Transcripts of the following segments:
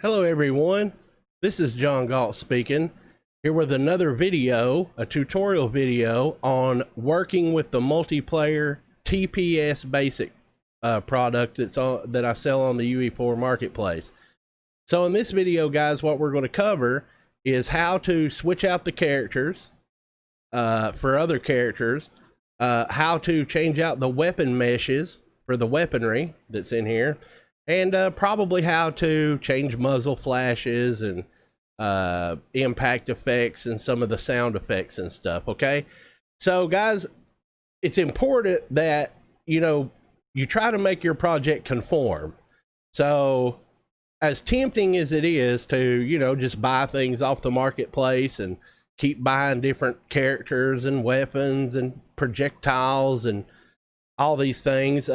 Hello everyone, this is John Galt speaking, here with another video, a tutorial video on working with the multiplayer TPS basic product that I sell on the UE4 marketplace. So in this video, guys, what we're going to cover is how to switch out the characters for other characters, how to change out the weapon meshes for the weaponry that's in here, and probably how to change muzzle flashes and impact effects and some of the sound effects and stuff. Okay, so guys, it's important that you try to make your project conform. So as tempting as it is to just buy things off the marketplace and keep buying different characters and weapons and projectiles and all these things,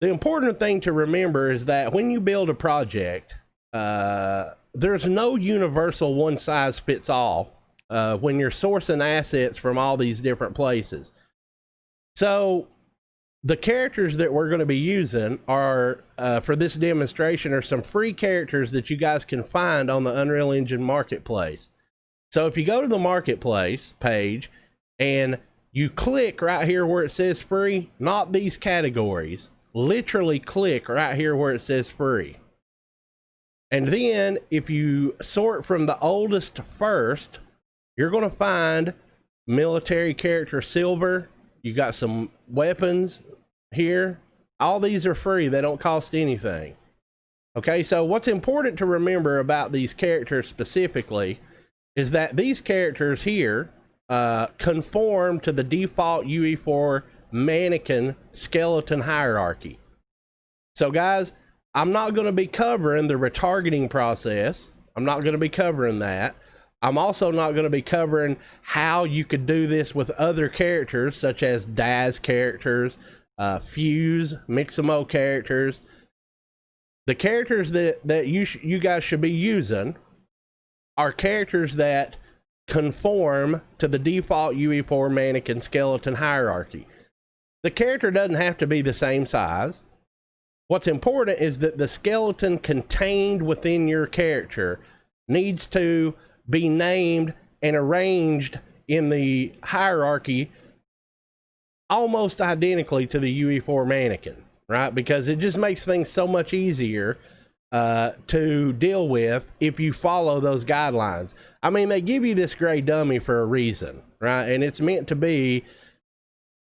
the important thing to remember is that when you build a project, there's no universal one size fits all when you're sourcing assets from all these different places. So the characters that we're going to be using are for this demonstration are some free characters that you guys can find on the Unreal Engine marketplace. So if you go to the marketplace page and you click right here where it says free, not these categories, literally click right here where it says free. And then if you sort from the oldest first, you're going to find military character silver. You got some weapons here. All these are free. They don't cost anything. Okay, so what's important to remember about these characters specifically is that these characters here conform to the default UE4 mannequin skeleton hierarchy. So guys, I'm not going to be covering the retargeting process. I'm not going to be covering that. I'm also not going to be covering how you could do this with other characters such as Daz characters, Fuse, Mixamo characters. The characters that you guys should be using are characters that conform to the default UE4 mannequin skeleton hierarchy. The character doesn't have to be the same size. What's important is that the skeleton contained within your character needs to be named and arranged in the hierarchy almost identically to the UE4 mannequin, right? Because it just makes things so much easier to deal with if you follow those guidelines. I mean, they give you this gray dummy for a reason, right? And it's meant to be,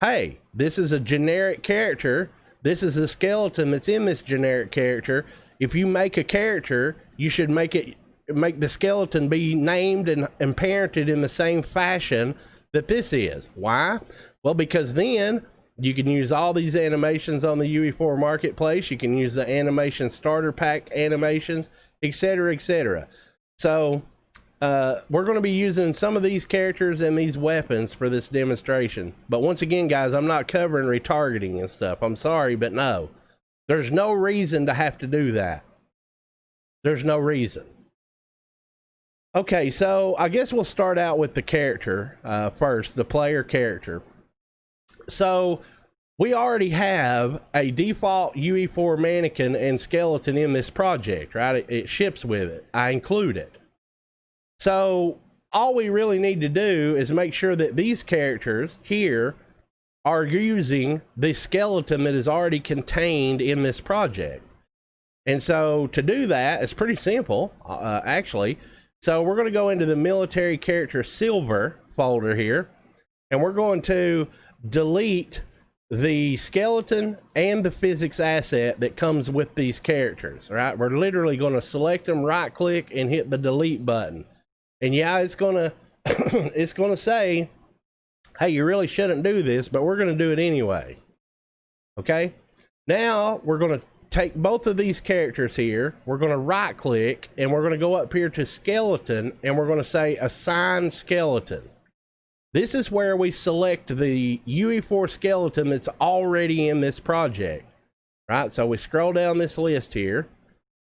hey, this is a generic character. This is a skeleton that's in this generic character. If you make a character, you should make the skeleton be named and parented in the same fashion that this is. Why? Well, because then you can use all these animations on the UE4 marketplace. You can use the animation starter pack animations, etc., etc. So we're going to be using some of these characters and these weapons for this demonstration. But once again, guys, I'm not covering retargeting and stuff. I'm sorry, but no. There's no reason to have to do that. There's no reason. Okay, so I guess we'll start out with the character first, the player character. So we already have a default UE4 mannequin and skeleton in this project, right? It ships with it. I include it. So all we really need to do is make sure that these characters here are using the skeleton that is already contained in this project. And so to do that, it's pretty simple, actually. So we're going to go into the military character silver folder here, and we're going to delete the skeleton and the physics asset that comes with these characters, right? We're literally going to select them, right click, and hit the delete button. And yeah, it's gonna it's gonna say, hey, you really shouldn't do this, but we're gonna do it anyway. Okay, now we're gonna take both of these characters here, we're gonna right click, and we're gonna go up here to skeleton, and we're gonna say assign skeleton. This is where we select the UE4 skeleton that's already in this project, right? So we scroll down this list here,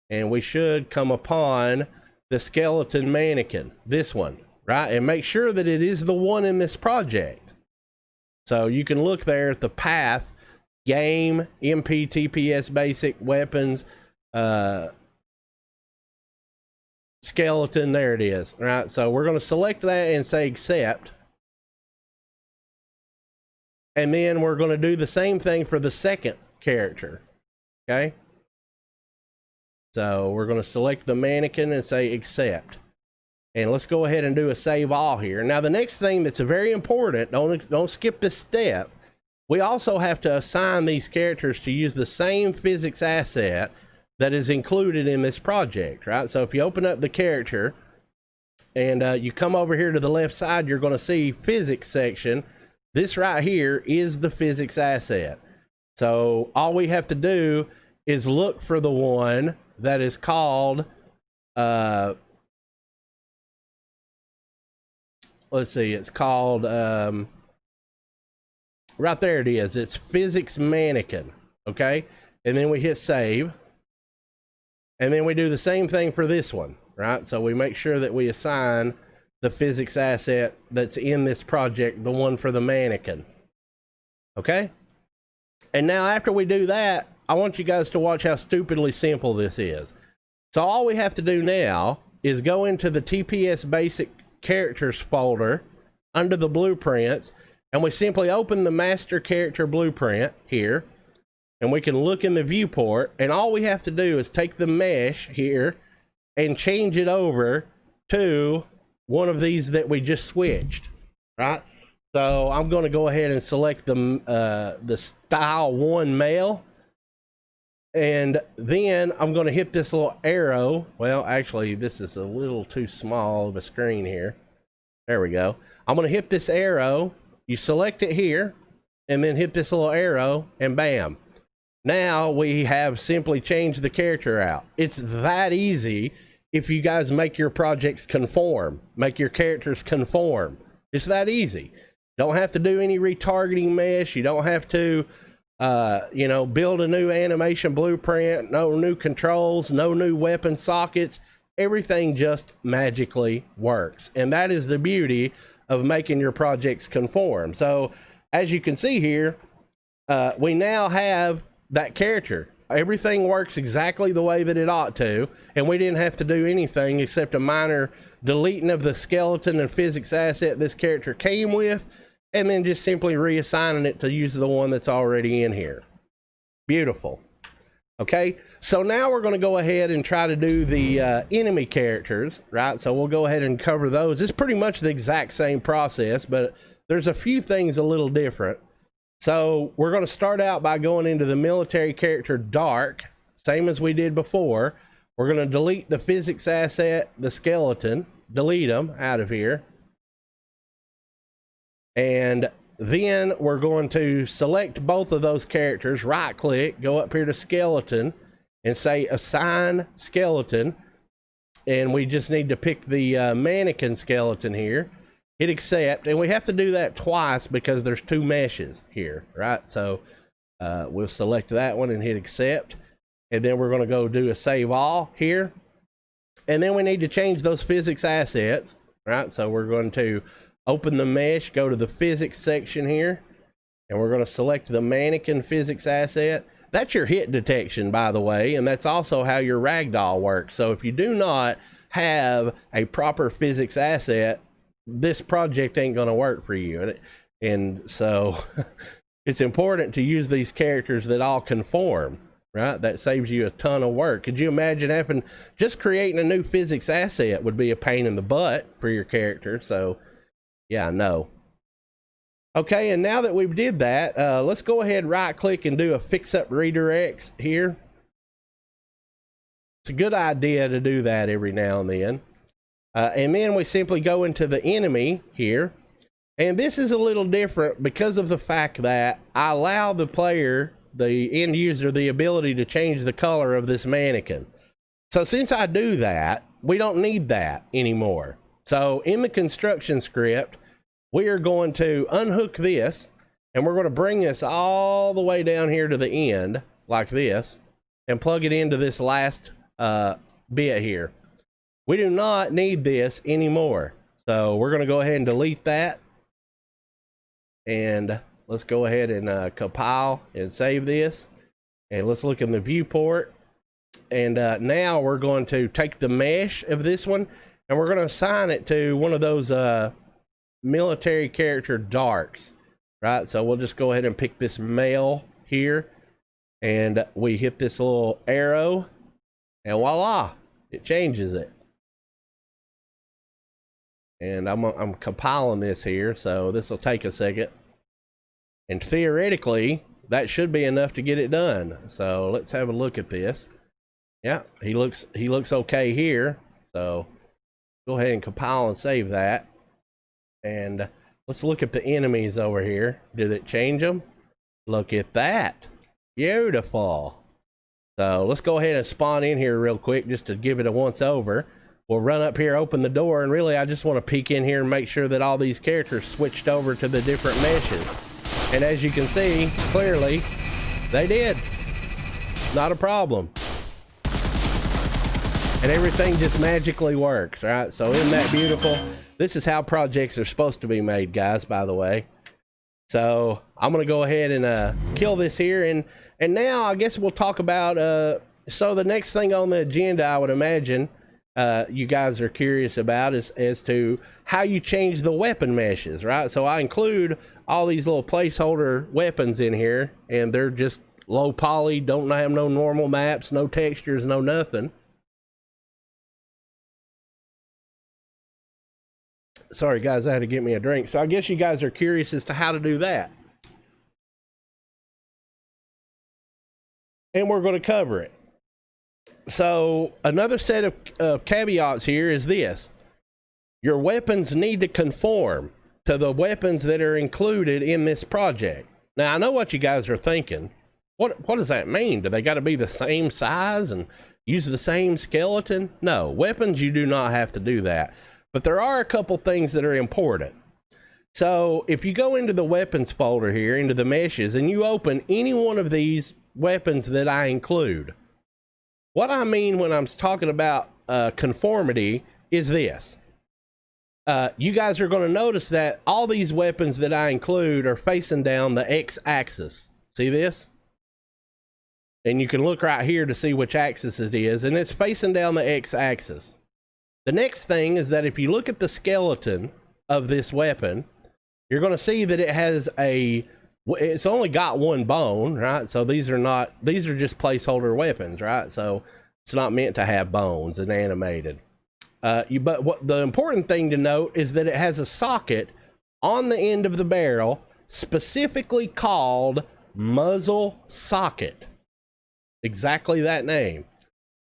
and we should come upon the skeleton mannequin, this one, right? And make sure that it is the one in this project. So you can look there at the path, game, MP, TPS, basic, weapons, skeleton. There it is. All right, so we're going to select that and say accept. And then we're going to do the same thing for the second character. Okay. So we're going to select the mannequin and say accept. And let's go ahead and do a save all here. Now the next thing that's very important, don't skip this step. We also have to assign these characters to use the same physics asset that is included in this project, right? So if you open up the character and you come over here to the left side, you're going to see physics section. This right here is the physics asset. So all we have to do is look for the one that is called, let's see, it's called, right there it is. It's physics mannequin. Okay. And then we hit save. And then we do the same thing for this one, right? So we make sure that we assign the physics asset that's in this project, the one for the mannequin. Okay. And now after we do that, I want you guys to watch how stupidly simple this is. So all we have to do now is go into the TPS basic characters folder under the blueprints, and we simply open the master character blueprint here, and we can look in the viewport, and all we have to do is take the mesh here and change it over to one of these that we just switched, right? So I'm going to go ahead and select the style 1 male, and then I'm going to hit this little arrow. Well, actually, this is a little too small of a screen here. There we go. I'm going to hit this arrow. You select it here, and then hit this little arrow, and bam. Now we have simply changed the character out. It's that easy if you guys make your projects conform, make your characters conform. It's that easy. Don't have to do any retargeting mesh. You don't have to, you know, build a new animation blueprint, no new controls, no new weapon sockets. Everything just magically works. And that is the beauty of making your projects conform. So as you can see here, we now have that character. Everything works exactly the way that it ought to, and we didn't have to do anything except a minor deleting of the skeleton and physics asset this character came with, and then just simply reassigning it to use the one that's already in here. Beautiful. Okay, so now we're going to go ahead and try to do the enemy characters, right? So we'll go ahead and cover those. It's pretty much the exact same process, but there's a few things a little different. So we're going to start out by going into the military character dark, same as we did before. We're going to delete the physics asset, the skeleton, delete them out of here. And then we're going to select both of those characters, right click, go up here to skeleton and say assign skeleton. And we just need to pick the mannequin skeleton here. Hit accept, and we have to do that twice because there's two meshes here, right? So we'll select that one and hit accept, and then we're going to go do a save all here, and then we need to change those physics assets, right? So we're going to open the mesh, go to the physics section here, and we're going to select the mannequin physics asset. That's your hit detection, by the way, and that's also how your ragdoll works. So if you do not have a proper physics asset, this project ain't going to work for you. And so it's important to use these characters that all conform, right? That saves you a ton of work. Could you imagine just creating a new physics asset would be a pain in the butt for your character. So yeah, no. Okay, and now that we've did that, let's go ahead, right click and do a fix up redirects here. It's a good idea to do that every now and then. And then we simply go into the enemy here. And this is a little different because of the fact that I allow the player, the end user, the ability to change the color of this mannequin. So since I do that, we don't need that anymore. So in the construction script, we are going to unhook this, and we're going to bring this all the way down here to the end like this and plug it into this last bit here. We do not need this anymore. So we're going to go ahead and delete that. And let's go ahead and compile and save this. And let's look in the viewport. And now we're going to take the mesh of this one and we're going to assign it to one of those military character darks, right? So we'll just go ahead and pick this male here, and we hit this little arrow, and voila, it changes it. And I'm compiling this here, so this will take a second. And theoretically, that should be enough to get it done. So let's have a look at this. Yeah, he looks okay here. So go ahead and compile and save that. And let's look at the enemies over here. Did it change them? Look at that. Beautiful. So let's go ahead and spawn in here real quick just to give it a once over. We'll run up here, open the door, and really I just want to peek in here and make sure that all these characters switched over to the different meshes. And as you can see, clearly, they did. Not a problem. And everything just magically works, right? So isn't that beautiful? This is how projects are supposed to be made, guys, by the way. So I'm gonna go ahead and kill this here, and now I guess we'll talk about so the next thing on the agenda, I would imagine you guys are curious about is as to how you change the weapon meshes, right? So I include all these little placeholder weapons in here, and they're just low poly, don't have no normal maps, no textures, no nothing. Sorry guys, I had to get me a drink. So I guess you guys are curious as to how to do that. And we're going to cover it. So another set of caveats here is this. Your weapons need to conform to the weapons that are included in this project. Now I know what you guys are thinking. What does that mean? Do they got to be the same size and use the same skeleton? No, weapons you do not have to do that. But there are a couple things that are important. So if you go into the weapons folder here, into the meshes, and you open any one of these weapons that I include, what I mean when I'm talking about conformity is this. You guys are going to notice that all these weapons that I include are facing down the x-axis. See this? And you can look right here to see which axis it is, and it's facing down the x-axis. The next thing is that if you look at the skeleton of this weapon, you're going to see that it has it's only got one bone, right? So these are just placeholder weapons, right? So it's not meant to have bones and animated. But what the important thing to note is that it has a socket on the end of the barrel specifically called Muzzle Socket. Exactly that name.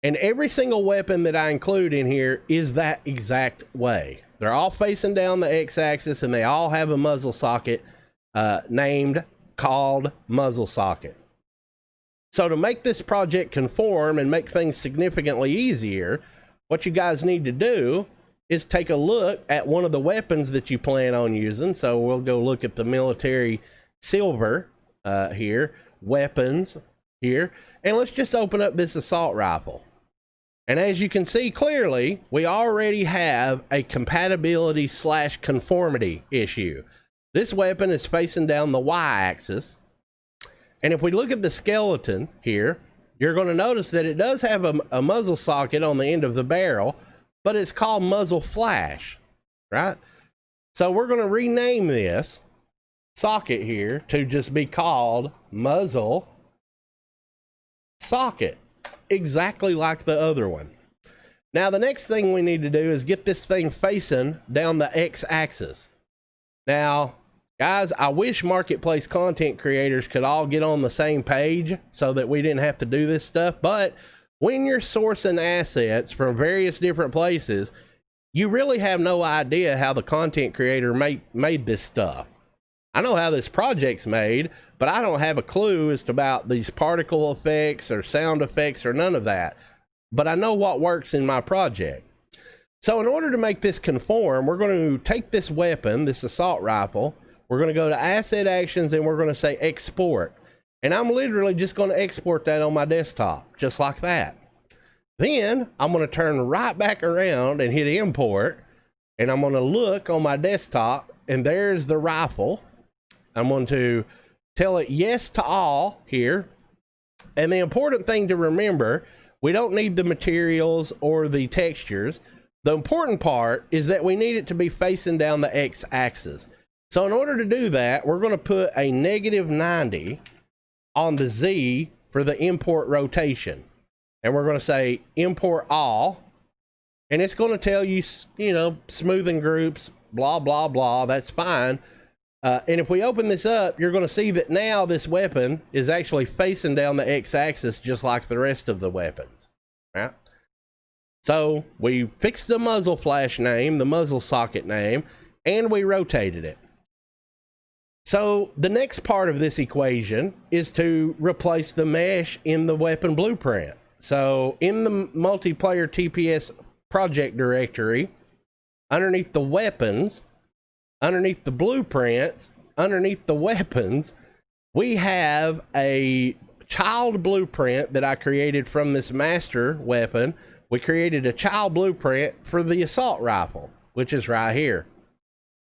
And every single weapon that I include in here is that exact way. They're all facing down the x-axis and they all have a muzzle socket called Muzzle Socket. So to make this project conform and make things significantly easier, what you guys need to do is take a look at one of the weapons that you plan on using. So we'll go look at the military silver here, weapons here, and let's just open up this assault rifle. And as you can see clearly, we already have a compatibility / conformity issue. This weapon is facing down the y-axis. And if we look at the skeleton here, you're going to notice that it does have a muzzle socket on the end of the barrel, but it's called muzzle flash, right? So we're going to rename this socket here to just be called Muzzle Socket. Exactly like the other one. Now the next thing we need to do is get this thing facing down the x-axis. Now guys, I wish marketplace content creators could all get on the same page so that we didn't have to do this stuff, but when you're sourcing assets from various different places, you really have no idea how the content creator made this stuff. I know how this project's made, but I don't have a clue as to about these particle effects or sound effects or none of that. But I know what works in my project. So in order to make this conform, we're going to take this weapon, this assault rifle, we're going to go to Asset Actions and we're going to say Export. And I'm literally just going to export that on my desktop, just like that. Then I'm going to turn right back around and hit Import. And I'm going to look on my desktop and there's the rifle. I'm going to tell it yes to all here. And the important thing to remember, We don't need the materials or the textures. The important part is that we need it to be facing down the x-axis. So in order to do that, we're going to put a -90 on the Z for the import rotation. And we're going to say import all. And it's going to tell you, you know, smoothing groups, blah, blah, blah. That's fine. And if we open this up, you're going to see that now this weapon is actually facing down the x-axis just like the rest of the weapons. Right? So we fixed the muzzle flash name, the muzzle socket name, and we rotated it. So the next part of this equation is to replace the mesh in the weapon blueprint. So in the multiplayer TPS project directory, underneath the weapons, underneath the blueprints, underneath the weapons, we have a child blueprint that I created from this master weapon. We created a child blueprint for the assault rifle, which is right here.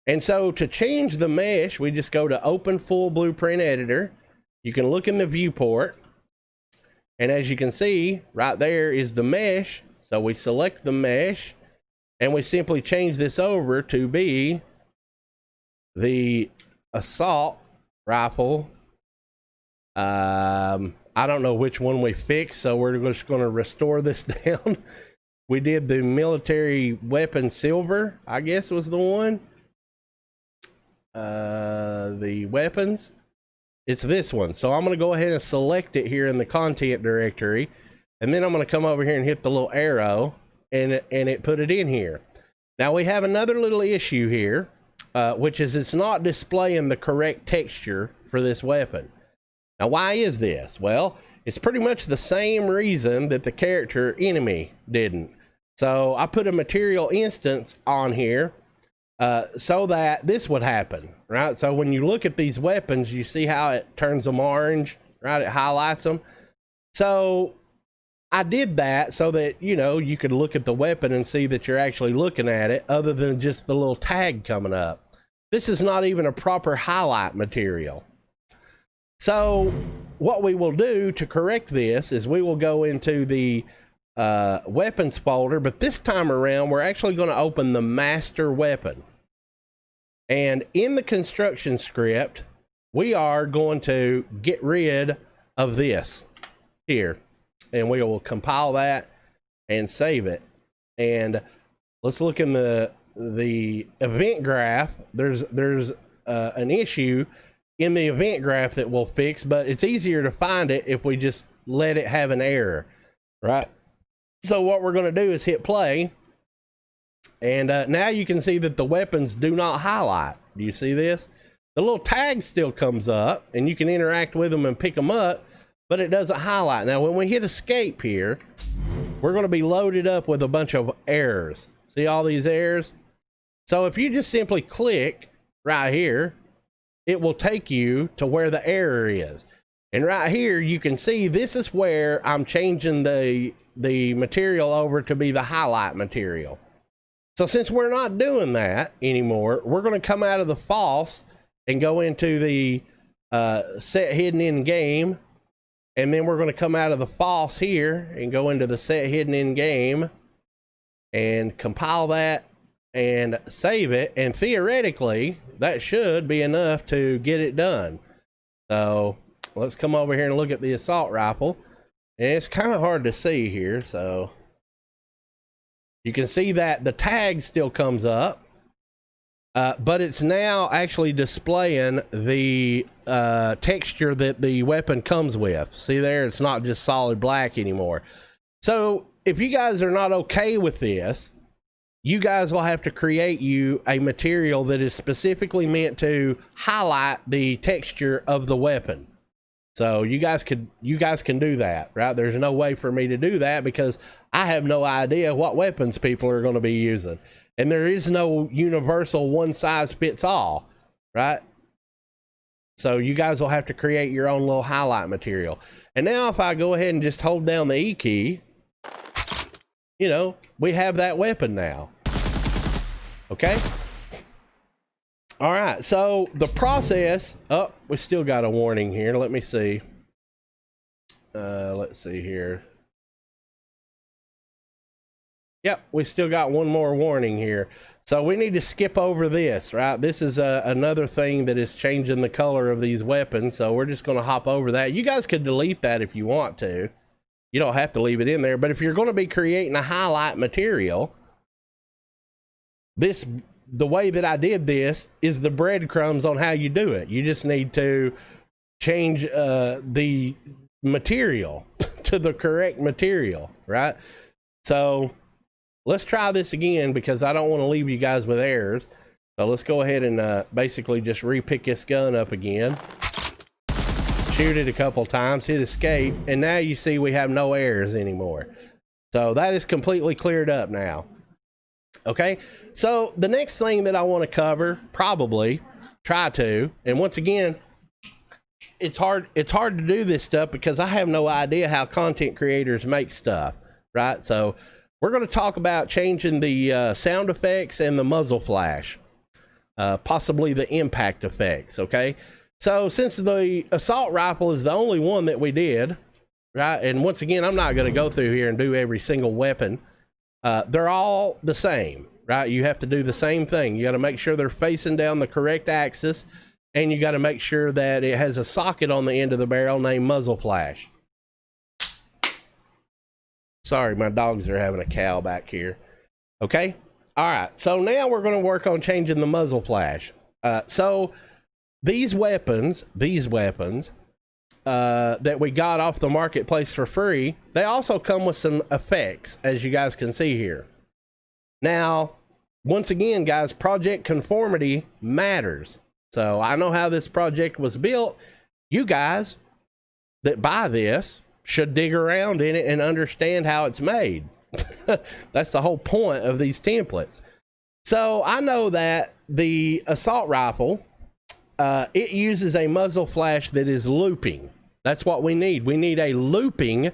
And so to change the mesh, we just go to open full blueprint editor. You can look in the viewport. And as you can see, right there is the mesh. So we select the mesh and we simply change this over to be the assault rifle. I don't know which one we fixed, so we're just going to restore this down. We did the military weapon silver, I guess was the one. The weapons, it's this one. So I'm going to go ahead and select it here in the content directory, and then I'm going to come over here and hit the little arrow and it put it in here. Now we have another little issue here, which is it's not displaying the correct texture for this weapon. Now why is this? Well, it's pretty much the same reason that the character enemy didn't. So I put a material instance on here so that this would happen, right? So when you look at these weapons, you see how it turns them orange, right? It highlights them. So I did that so that, you know, you could look at the weapon and see that you're actually looking at it other than just the little tag coming up. This is not even a proper highlight material. So what we will do to correct this is we will go into the weapons folder, but this time around, we're actually going to open the master weapon. And in the construction script, we are going to get rid of this here. And we will compile that and save it. And let's look in the event graph. There's an issue in the event graph that we'll fix, but it's easier to find it if we just let it have an error, right? So what we're going to do is hit play. And now you can see that the weapons do not highlight. Do you see this? The little tag still comes up and you can interact with them and pick them up, but it doesn't highlight. Now, when we hit escape here, we're going to be loaded up with a bunch of errors. See all these errors? So if you just simply click right here, it will take you to where the error is. And right here, you can see this is where I'm changing the material over to be the highlight material. So since we're not doing that anymore, we're going to come out of the false and go into the set hidden in game. And then we're going to come out of the false here and go into the set hidden in game and compile that and save it. And theoretically, that should be enough to get it done. So let's come over here and look at the assault rifle. And it's kind of hard to see here, so you can see that the tag still comes up, but it's now actually displaying the texture that the weapon comes with. See there, it's not just solid black anymore. So if you guys are not okay with this, you guys will have to create you a material that is specifically meant to highlight the texture of the weapon. So you guys can do that, right? There's no way for me to do that because I have no idea what weapons people are going to be using. And there is no universal one size fits all, right? So you guys will have to create your own little highlight material. And now if I go ahead and just hold down the E key, you know, we have that weapon now. Okay? All right, so the process, oh, we still got a warning here. Let me see. Let's see here. Yep, we still got one more warning here. So we need to skip over this, right? This is another thing that is changing the color of these weapons. So we're just going to hop over that. You guys could delete that if you want to. You don't have to leave it in there. But if you're going to be creating a highlight material, the way that I did this is the breadcrumbs on how you do it. You just need to change the material to the correct material, right? So let's try this again because I don't want to leave you guys with errors. So let's go ahead and basically just re-pick this gun up again. Shoot it a couple times, hit escape, and now you see we have no errors anymore. So that is completely cleared up now. Okay, so the next thing that I want to cover, probably try to, and once again, it's hard to do this stuff because I have no idea how content creators make stuff, right? So we're going to talk about changing the sound effects and the muzzle flash, possibly the impact effects. Okay, so since the assault rifle is the only one that we did, right? And once again, I'm not going to go through here and do every single weapon. They're all the same, right? You have to do the same thing. You got to make sure they're facing down the correct axis, and you got to make sure that it has a socket on the end of the barrel named muzzle flash. Sorry, my dogs are having a cow back here. Okay, all right, so now we're going to work on changing the muzzle flash. So these weapons that we got off the marketplace for free, they also come with some effects, as you guys can see here. Now, once again, guys, project conformity matters. So I know how this project was built. You guys that buy this should dig around in it and understand how it's made. That's the whole point of these templates. So I know that the assault rifle, it uses a muzzle flash that is looping. That's what we need. We need a looping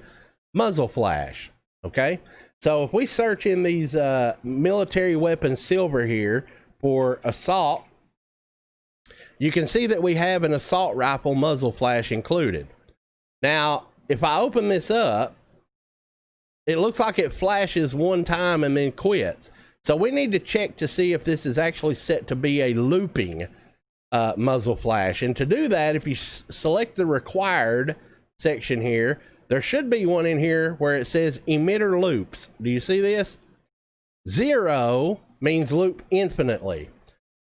muzzle flash. Okay, so if we search in these military weapons silver here for assault, you can see that we have an assault rifle muzzle flash included. Now, if I open this up, it looks like it flashes one time and then quits. So we need to check to see if this is actually set to be a looping muzzle flash. And to do that, if you select the required section here, there should be one in here where it says emitter loops. Do you see this? 0 means loop infinitely.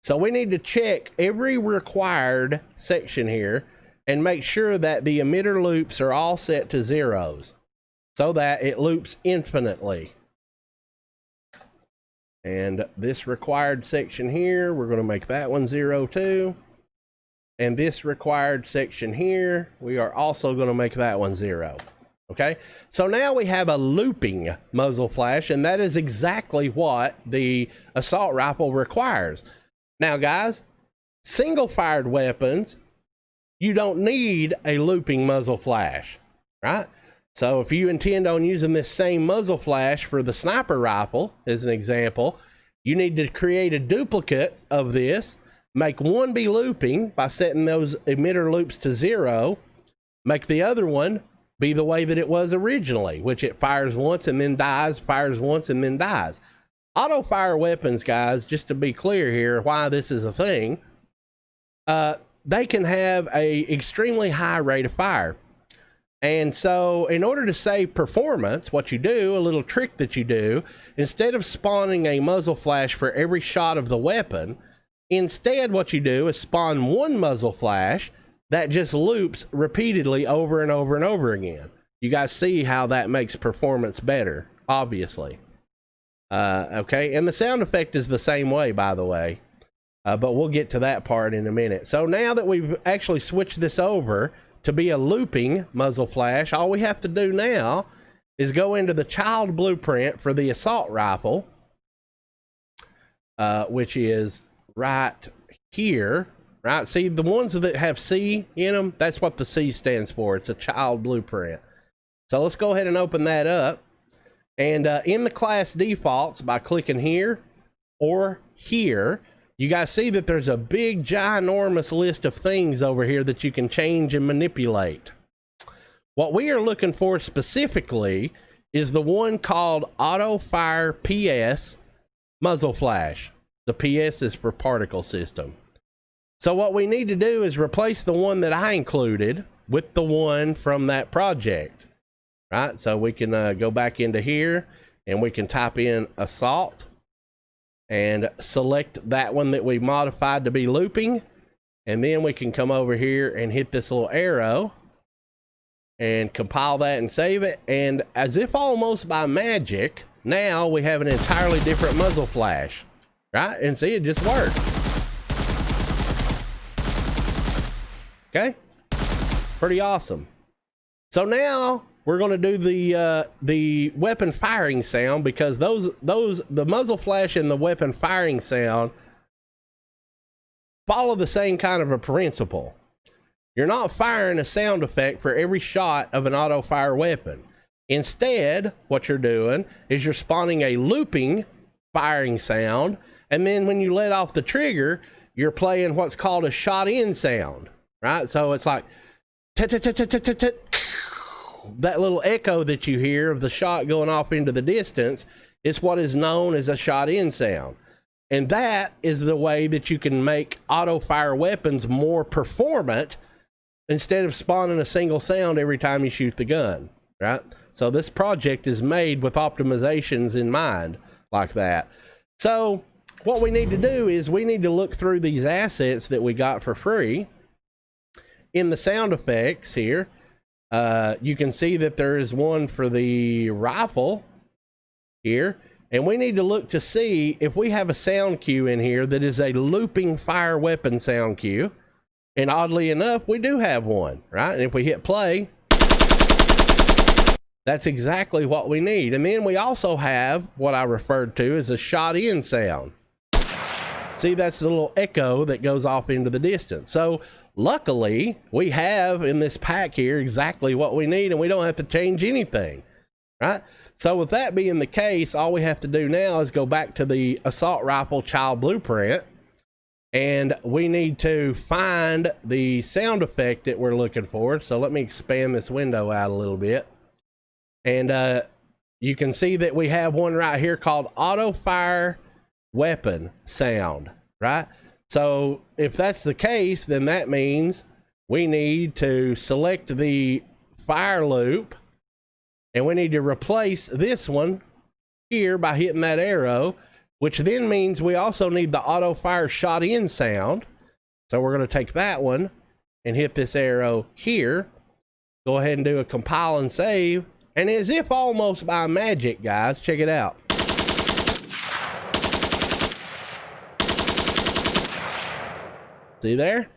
So we need to check every required section here and make sure that the emitter loops are all set to 0s so that it loops infinitely. And this required section here, we're going to make that one 0 too. And this required section here, we are also going to make that one 0. Okay, so now we have a looping muzzle flash, and that is exactly what the assault rifle requires. Now, guys, single fired weapons, you don't need a looping muzzle flash, right? So if you intend on using this same muzzle flash for the sniper rifle, as an example, you need to create a duplicate of this, make one be looping by setting those emitter loops to 0, make the other one be the way that it was originally, which it fires once and then dies, fires once and then dies. Auto fire weapons, guys, just to be clear here, why this is a thing, they can have a extremely high rate of fire. And so in order to save performance, what you do, a little trick that you do, instead of spawning a muzzle flash for every shot of the weapon, instead what you do is spawn one muzzle flash that just loops repeatedly over and over and over again. You guys see how that makes performance better, obviously. Okay, and the sound effect is the same way, by the way, but we'll get to that part in a minute. So now that we've actually switched this over to be a looping muzzle flash, all we have to do now is go into the child blueprint for the assault rifle, which is right here, right? See, the ones that have C in them, that's what the C stands for. It's a child blueprint. So let's go ahead and open that up. And in the class defaults, by clicking here or here, you guys see that there's a big ginormous list of things over here that you can change and manipulate. What we are looking for specifically is the one called Auto Fire PS Muzzle Flash. The PS is for particle system. So what we need to do is replace the one that I included with the one from that project, right? So we can go back into here and we can type in assault and select that one that we modified to be looping. And then we can come over here and hit this little arrow and compile that and save it. And as if almost by magic, now we have an entirely different muzzle flash, right? And see, it just works. Okay, pretty awesome. So now we're going to do the weapon firing sound, because the muzzle flash and the weapon firing sound follow the same kind of a principle. You're not firing a sound effect for every shot of an auto fire weapon. Instead, what you're doing is you're spawning a looping firing sound, and then when you let off the trigger, you're playing what's called a shot in sound, right? So it's like that little echo that you hear of the shot going off into the distance is what is known as a shot in sound. And that is the way that you can make auto fire weapons more performant instead of spawning a single sound every time you shoot the gun, right? So this project is made with optimizations in mind like that. So what we need to do is we need to look through these assets that we got for free. In the sound effects here, you can see that there is one for the rifle here, and we need to look to see if we have a sound cue in here that is a looping fire weapon sound cue. And oddly enough, we do have one, right? And if we hit play, that's exactly what we need. And then we also have what I referred to as a shot in sound. See, that's the little echo that goes off into the distance. So luckily, we have in this pack here exactly what we need, and we don't have to change anything, right? So with that being the case, all we have to do now is go back to the assault rifle child blueprint, and we need to find the sound effect that we're looking for. So let me expand this window out a little bit. And you can see that we have one right here called auto fire weapon sound, right? So if that's the case, then that means we need to select the fire loop, and we need to replace this one here by hitting that arrow, which then means we also need the auto fire shot in sound. So we're going to take that one and hit this arrow here, go ahead and do a compile and save. And as if almost by magic, guys, check it out. See there?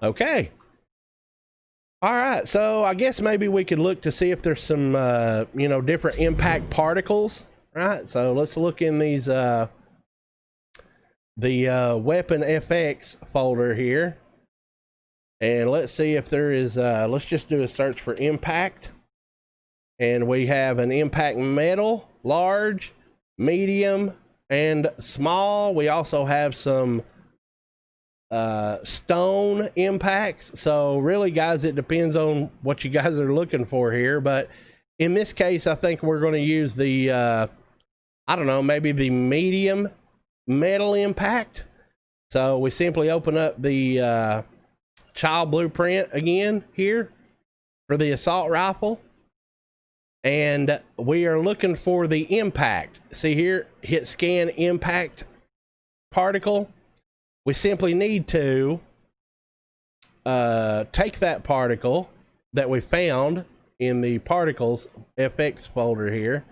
Okay. All right, so I guess maybe we could look to see if there's some, you know, different impact particles, right? So let's look in these, the weapon FX folder here. And let's see if there is, let's just do a search for impact. And we have an impact metal, large, medium, and small. We also have some stone impacts. So really, guys, it depends on what you guys are looking for here. But in this case, I think we're going to use the, I don't know, maybe the medium metal impact. So we simply open up the child blueprint again here for the assault rifle, and we are looking for the impact. See here, hit scan impact particle. We simply need to take that particle that we found in the particles FX folder here,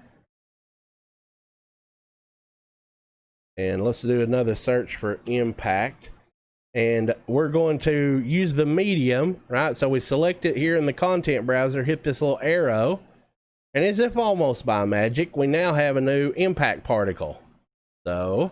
and let's do another search for impact. And we're going to use the medium, right? So we select it here in the content browser, hit this little arrow, and as if almost by magic, we now have a new impact particle. So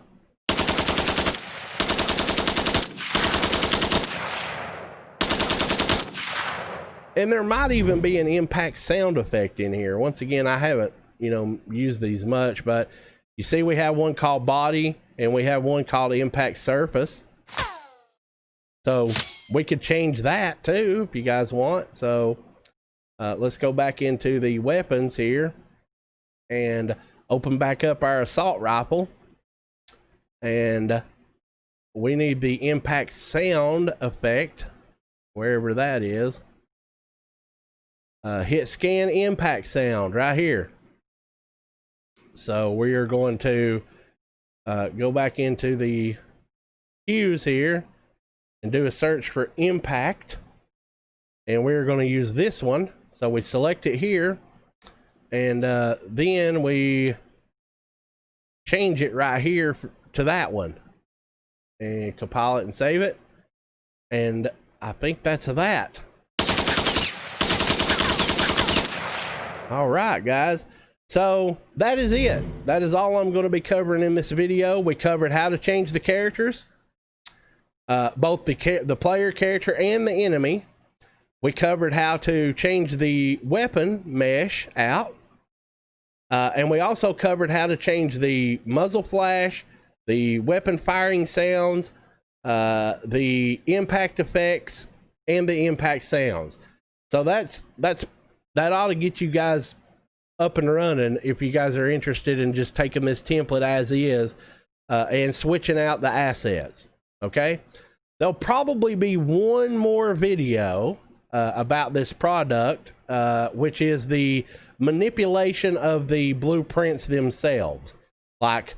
and there might even be an impact sound effect in here. Once again, I haven't, you know, used these much, but you see we have one called body and we have one called impact surface. So we could change that too if you guys want. So Let's go back into the weapons here and open back up our assault rifle. And we need the impact sound effect, wherever that is. Hit scan impact sound right here. So we are going to go back into the cues here and do a search for impact. And we're going to use this one. So we select it here, and then we change it right here to that one, and compile it and save it. And I think that's that. All right, guys. So that is it. That is all I'm going to be covering in this video. We covered how to change the characters, both the player character and the enemy. We covered how to change the weapon mesh out. And we also covered how to change the muzzle flash, the weapon firing sounds, the impact effects, and the impact sounds. So that ought to get you guys up and running if you guys are interested in just taking this template as is and switching out the assets. Okay, there'll probably be one more video about this product, which is the manipulation of the blueprints themselves. Like,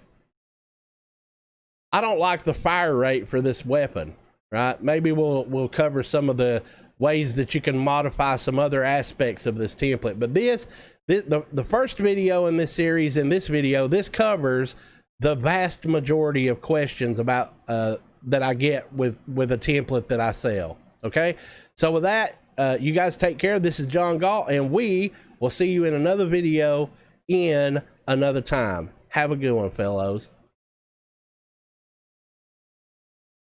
I don't like the fire rate for this weapon, right? Maybe we'll cover some of the ways that you can modify some other aspects of this template. But the first video in this series, this covers the vast majority of questions about that I get with a template that I sell. Okay, so with that, you guys take care. This is John Galt, and we will see you in another video in another time. Have a good one, fellows.